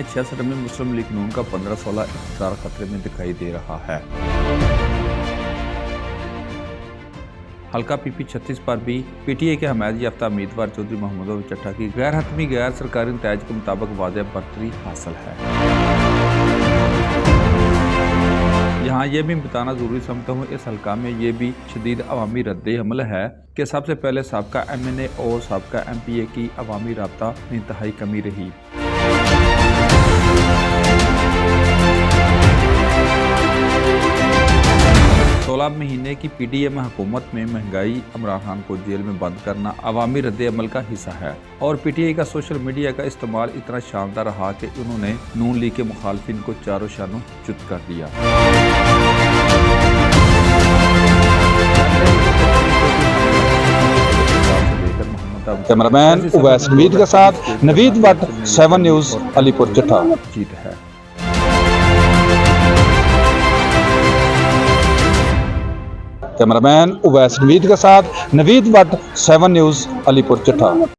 66 में मुस्लिम लीग नून का 15-16 इख्तियार खतरे में दिखाई दे रहा है। हल्का पीपी 36 पर भी पीटीए के हमायत याफ्ता उम्मीदवार चौधरी महमूद चट्टा की गैर हतमी गैर सरकारी नतायज के मुताबिक वाज़ेह बरतरी हासिल है। यहाँ ये भी बताना ज़रूरी समझता हूँ, इस हल्का में ये भी शदीद अवामी रद्द अमल है कि सबसे पहले साबका MNA और साबका MPA की अवामी राब्ता में इंतहाई कमी रही। महीने की PDM हुकूमत में महंगाई, इमरान खान को जेल में बंद करना अवामी रद्द अमल का हिस्सा है और PTI का सोशल मीडिया का इस्तेमाल इतना शानदार रहा कि उन्होंने नून लीग के मुखालफिन को चारों शानों च्युत कर दिया। कैमरामैन उवैस हमीद के साथ नवीद भट्ट, 7 न्यूज़, अलीपुर चट्टा। जीत है। कैमरामैन उवैस हमीद के साथ नवीद भट्ट, 7 न्यूज़, अलीपुर चट्टा।